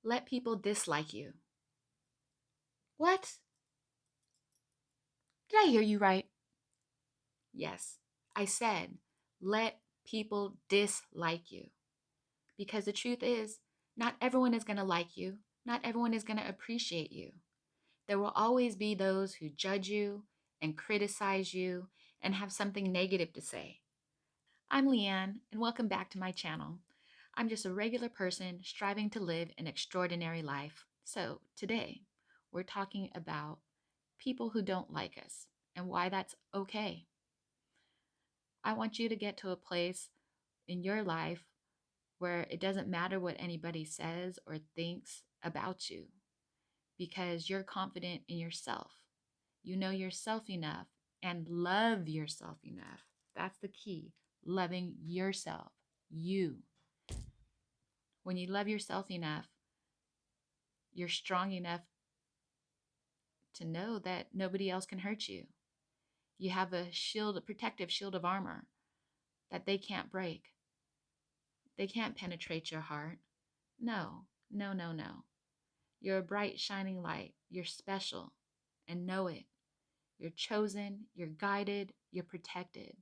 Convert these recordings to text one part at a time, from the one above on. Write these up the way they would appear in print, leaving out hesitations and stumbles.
Let people dislike you. What? Did I hear you right? Yes, I said, let people dislike you. Because the truth is, not everyone is going to like you. Not everyone is going to appreciate you. There will always be those who judge you and criticize you and have something negative to say. I'm Leanne, and welcome back to my channel. I'm just a regular person striving to live an extraordinary life. So today, we're talking about people who don't like us and why that's okay. I want you to get to a place in your life where it doesn't matter what anybody says or thinks about you because you're confident in yourself. You know yourself enough and love yourself enough. That's the key. Loving yourself, you. When you love yourself enough, you're strong enough to know that nobody else can hurt you. You have a shield, a protective shield of armor that they can't break. They can't penetrate your heart. No, no, no, no. You're a bright, shining light. You're special, and know it. You're chosen, you're guided, you're protected.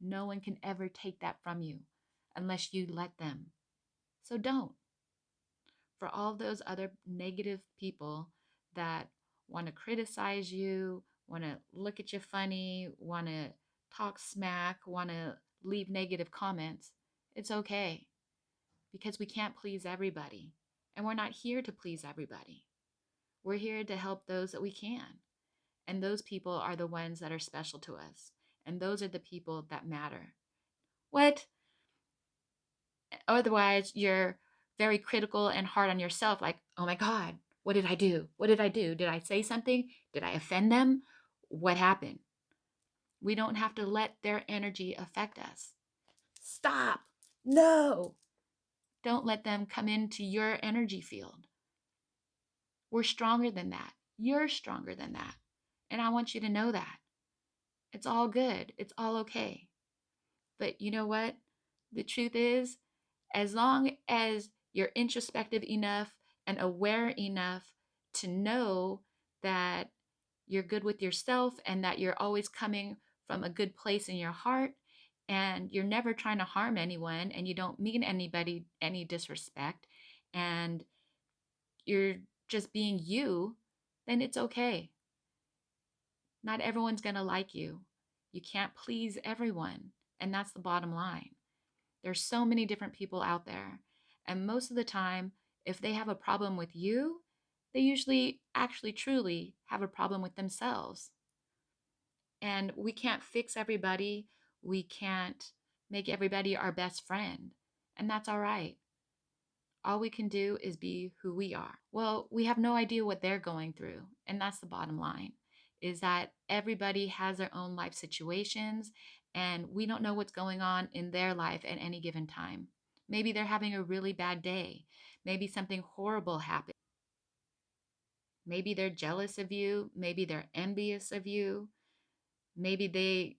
No one can ever take that from you unless you let them. So don't. For all those other negative people that want to criticize you, want to look at you funny, want to talk smack, want to leave negative comments, it's okay because we can't please everybody. And we're not here to please everybody. We're here to help those that we can. And those people are the ones that are special to us. And those are the people that matter. What? Otherwise, you're very critical and hard on yourself, like, oh my God, what did I do? What did I do? Did I say something? Did I offend them? What happened? We don't have to let their energy affect us. Stop. No. Don't let them come into your energy field. We're stronger than that. You're stronger than that. And I want you to know that. It's all good. It's all okay. But you know what? The truth is, as long as you're introspective enough and aware enough to know that you're good with yourself and that you're always coming from a good place in your heart and you're never trying to harm anyone and you don't mean anybody any disrespect and you're just being you, then it's okay. Not everyone's going to like you. You can't please everyone. And that's the bottom line. There's so many different people out there. And most of the time, if they have a problem with you, they usually actually truly have a problem with themselves. And we can't fix everybody. We can't make everybody our best friend. And that's all right. All we can do is be who we are. Well, we have no idea what they're going through. And that's the bottom line, is that everybody has their own life situations and we don't know what's going on in their life at any given time. Maybe they're having a really bad day. Maybe something horrible happened. Maybe they're jealous of you. Maybe they're envious of you. Maybe they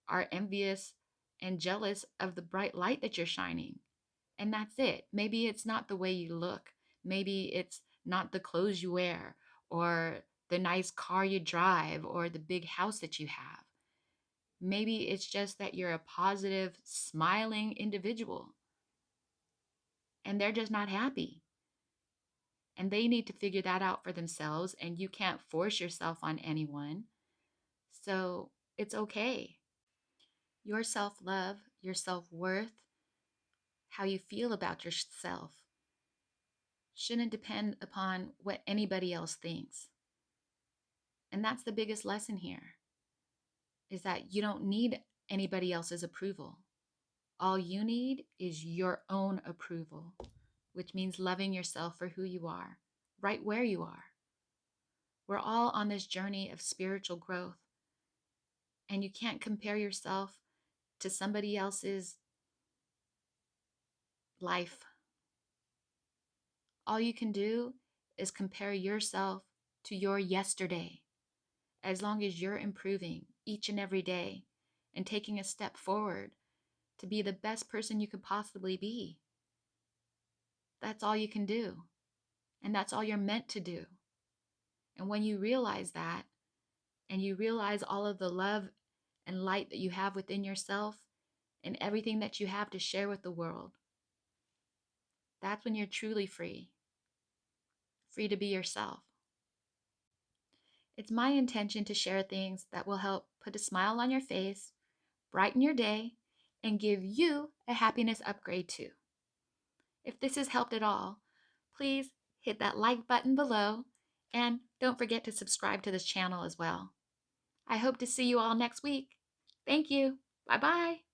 are envious and jealous of the bright light that you're shining. And that's it. Maybe it's not the way you look. Maybe it's not the clothes you wear or the nice car you drive or the big house that you have. Maybe it's just that you're a positive, smiling individual and they're just not happy. And they need to figure that out for themselves, and you can't force yourself on anyone. So it's okay. Your self love, your self worth, how you feel about yourself shouldn't depend upon what anybody else thinks. And that's the biggest lesson here, is that you don't need anybody else's approval. All you need is your own approval, which means loving yourself for who you are, right where you are. We're all on this journey of spiritual growth, and you can't compare yourself to somebody else's life. All you can do is compare yourself to your yesterday. As long as you're improving each and every day and taking a step forward to be the best person you could possibly be, that's all you can do. And that's all you're meant to do. And when you realize that, and you realize all of the love and light that you have within yourself and everything that you have to share with the world, that's when you're truly free, free to be yourself. It's my intention to share things that will help put a smile on your face, brighten your day, and give you a happiness upgrade too. If this has helped at all, please hit that like button below and don't forget to subscribe to this channel as well. I hope to see you all next week. Thank you. Bye bye.